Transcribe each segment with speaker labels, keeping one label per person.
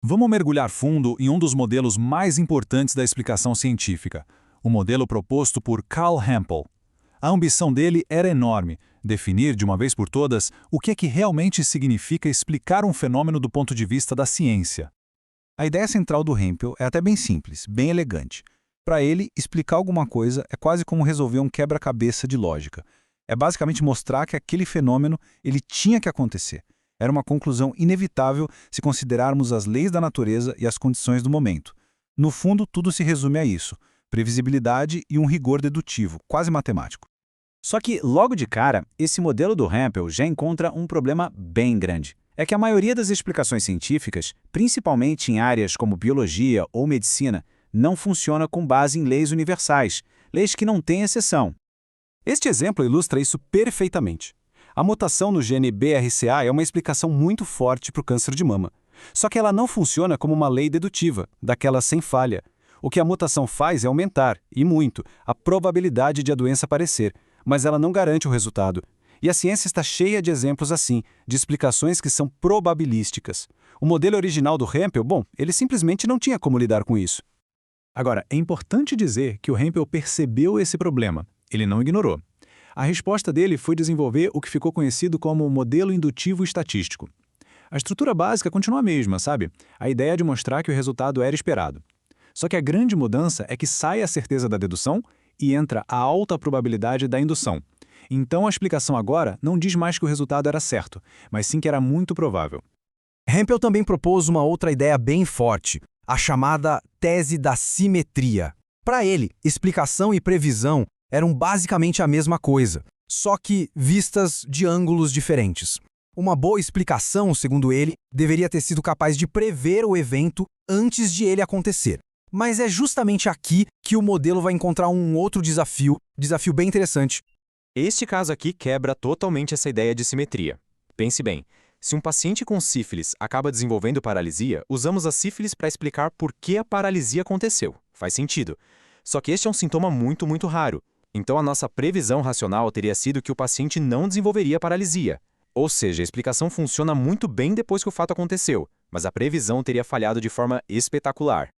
Speaker 1: Vamos mergulhar fundo em um dos modelos mais importantes da explicação científica, o modelo proposto por Carl Hempel. A ambição dele era enorme, definir de uma vez por todas o que é que realmente significa explicar um fenômeno do ponto de vista da ciência.
Speaker 2: A ideia central do Hempel é até bem simples, bem elegante. Para ele, explicar alguma coisa é quase como resolver um quebra-cabeça de lógica. É basicamente mostrar que aquele fenômeno ele tinha que acontecer. Era uma conclusão inevitável se considerarmos as leis da natureza e as condições do momento. No fundo, tudo se resume a isso: previsibilidade e um rigor dedutivo, quase matemático.
Speaker 3: Só que, logo de cara, esse modelo do Hempel já encontra um problema bem grande. É que a maioria das explicações científicas, principalmente em áreas como biologia ou medicina, não funciona com base em leis universais, leis que não têm exceção.
Speaker 4: Este exemplo ilustra isso perfeitamente. A mutação no gene BRCA é uma explicação muito forte para o câncer de mama. Só que ela não funciona como uma lei dedutiva, daquela sem falha. O que a mutação faz é aumentar, e muito, a probabilidade de a doença aparecer, mas ela não garante o resultado. E a ciência está cheia de exemplos assim, de explicações que são probabilísticas. O modelo original do Hempel, ele simplesmente não tinha como lidar com isso.
Speaker 1: Agora, é importante dizer que o Hempel percebeu esse problema. Ele não ignorou. A resposta dele foi desenvolver o que ficou conhecido como o modelo indutivo estatístico. A estrutura básica continua a mesma, sabe? A ideia de mostrar que o resultado era esperado. Só que a grande mudança é que sai a certeza da dedução e entra a alta probabilidade da indução. Então a explicação agora não diz mais que o resultado era certo, mas sim que era muito provável.
Speaker 5: Hempel também propôs uma outra ideia bem forte, a chamada tese da simetria. Para ele, explicação e previsão eram basicamente a mesma coisa, só que vistas de ângulos diferentes. Uma boa explicação, segundo ele, deveria ter sido capaz de prever o evento antes de ele acontecer. Mas é justamente aqui que o modelo vai encontrar um outro desafio bem interessante.
Speaker 6: Este caso aqui quebra totalmente essa ideia de simetria. Pense bem, se um paciente com sífilis acaba desenvolvendo paralisia, usamos a sífilis para explicar por que a paralisia aconteceu. Faz sentido. Só que este é um sintoma muito raro. Então a nossa previsão racional teria sido que o paciente não desenvolveria paralisia. Ou seja, a explicação funciona muito bem depois que o fato aconteceu, mas a previsão teria falhado de forma espetacular.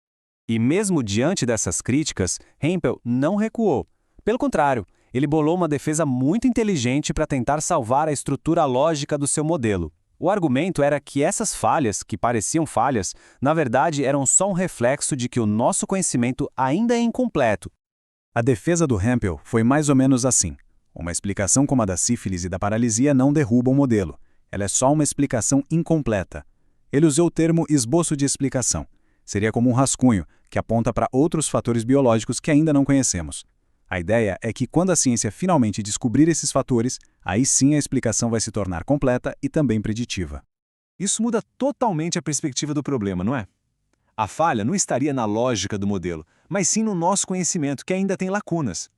Speaker 4: E mesmo diante dessas críticas, Hempel não recuou. Pelo contrário, ele bolou uma defesa muito inteligente para tentar salvar a estrutura lógica do seu modelo. O argumento era que essas falhas, que pareciam falhas, na verdade eram só um reflexo de que o nosso conhecimento ainda é incompleto.
Speaker 2: A defesa do Hempel foi mais ou menos assim. Uma explicação como a da sífilis e da paralisia não derruba o modelo. Ela é só uma explicação incompleta. Ele usou o termo esboço de explicação. Seria como um rascunho, que aponta para outros fatores biológicos que ainda não conhecemos. A ideia é que quando a ciência finalmente descobrir esses fatores, aí sim a explicação vai se tornar completa e também preditiva.
Speaker 1: Isso muda totalmente a perspectiva do problema, não é? A falha não estaria na lógica do modelo, mas sim no nosso conhecimento, que ainda tem lacunas.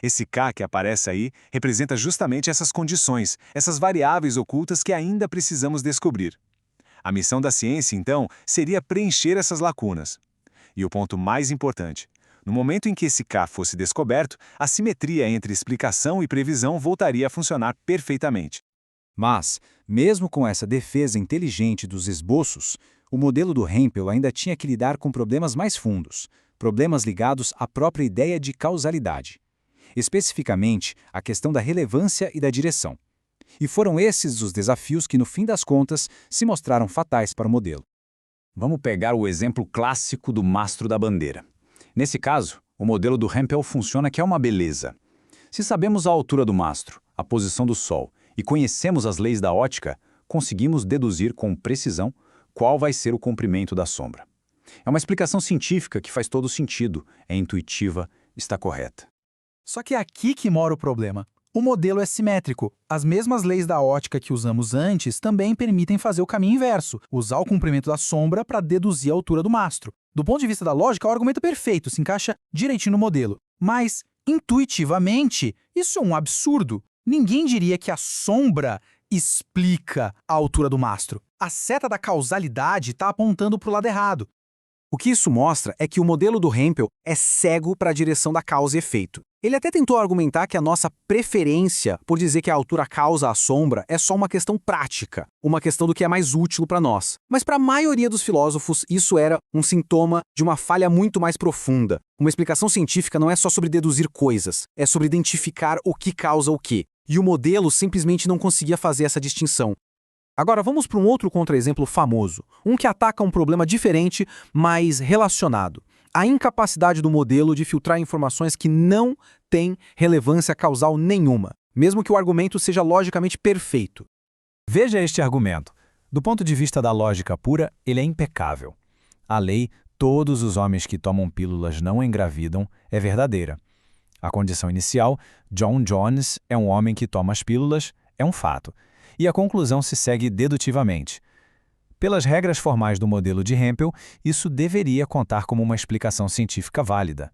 Speaker 1: Esse K que aparece aí representa justamente essas condições, essas variáveis ocultas que ainda precisamos descobrir. A missão da ciência, então, seria preencher essas lacunas. E o ponto mais importante: no momento em que esse K fosse descoberto, a simetria entre explicação e previsão voltaria a funcionar perfeitamente.
Speaker 2: Mas, mesmo com essa defesa inteligente dos esboços, o modelo do Hempel ainda tinha que lidar com problemas mais fundos, problemas ligados à própria ideia de causalidade. Especificamente, a questão da relevância e da direção. E foram esses os desafios que, no fim das contas, se mostraram fatais para o modelo.
Speaker 3: Vamos pegar o exemplo clássico do mastro da bandeira. Nesse caso, o modelo do Hempel funciona que é uma beleza. Se sabemos a altura do mastro, a posição do Sol e conhecemos as leis da ótica, conseguimos deduzir com precisão qual vai ser o comprimento da sombra. É uma explicação científica que faz todo sentido, é intuitiva, está correta.
Speaker 5: Só que é aqui que mora o problema. O modelo é simétrico. As mesmas leis da ótica que usamos antes também permitem fazer o caminho inverso, usar o comprimento da sombra para deduzir a altura do mastro. Do ponto de vista da lógica, é o argumento perfeito, se encaixa direitinho no modelo. Mas, intuitivamente, isso é um absurdo. Ninguém diria que a sombra explica a altura do mastro. A seta da causalidade está apontando para o lado errado. O que isso mostra é que o modelo do Hempel é cego para a direção da causa e efeito. Ele até tentou argumentar que a nossa preferência por dizer que a altura causa a sombra é só uma questão prática, uma questão do que é mais útil para nós. Mas para a maioria dos filósofos, isso era um sintoma de uma falha muito mais profunda. Uma explicação científica não é só sobre deduzir coisas, é sobre identificar o que causa o quê. E o modelo simplesmente não conseguia fazer essa distinção. Agora vamos para um outro contra-exemplo famoso, um que ataca um problema diferente, mas relacionado. A incapacidade do modelo de filtrar informações que não têm relevância causal nenhuma, mesmo que o argumento seja logicamente perfeito.
Speaker 2: Veja este argumento. Do ponto de vista da lógica pura, ele é impecável. A lei, todos os homens que tomam pílulas não engravidam, é verdadeira. A condição inicial, John Jones é um homem que toma as pílulas, é um fato. E a conclusão se segue dedutivamente. Pelas regras formais do modelo de Hempel, isso deveria contar como uma explicação científica válida.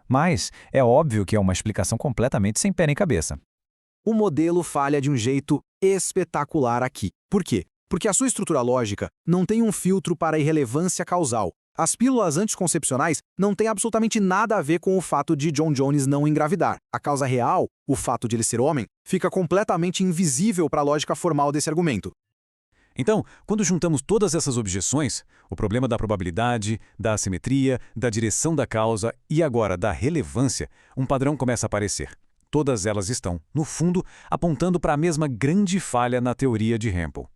Speaker 2: Mas é óbvio que é uma explicação completamente sem pé nem cabeça.
Speaker 5: O modelo falha de um jeito espetacular aqui. Por quê? Porque a sua estrutura lógica não tem um filtro para a irrelevância causal. As pílulas anticoncepcionais não têm absolutamente nada a ver com o fato de John Jones não engravidar. A causa real, o fato de ele ser homem, fica completamente invisível para a lógica formal desse argumento.
Speaker 2: Então, quando juntamos todas essas objeções, o problema da probabilidade, da assimetria, da direção da causa e agora da relevância, um padrão começa a aparecer. Todas elas estão, no fundo, apontando para a mesma grande falha na teoria de Hempel.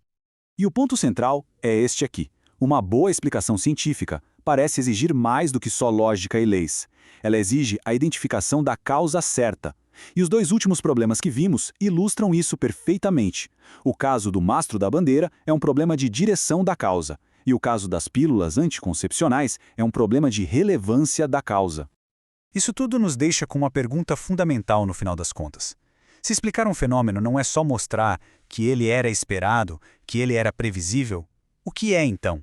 Speaker 4: E o ponto central é este aqui. Uma boa explicação científica parece exigir mais do que só lógica e leis. Ela exige a identificação da causa certa. E os dois últimos problemas que vimos ilustram isso perfeitamente. O caso do mastro da bandeira é um problema de direção da causa, e o caso das pílulas anticoncepcionais é um problema de relevância da causa.
Speaker 2: Isso tudo nos deixa com uma pergunta fundamental no final das contas. Se explicar um fenômeno não é só mostrar que ele era esperado, que ele era previsível, o que é então?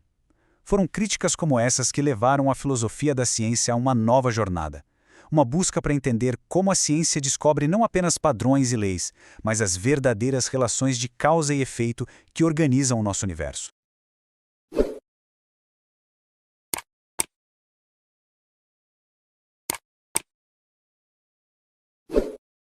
Speaker 2: Foram críticas como essas que levaram a filosofia da ciência a uma nova jornada. Uma busca para entender como a ciência descobre não apenas padrões e leis, mas as verdadeiras relações de causa e efeito que organizam o nosso universo.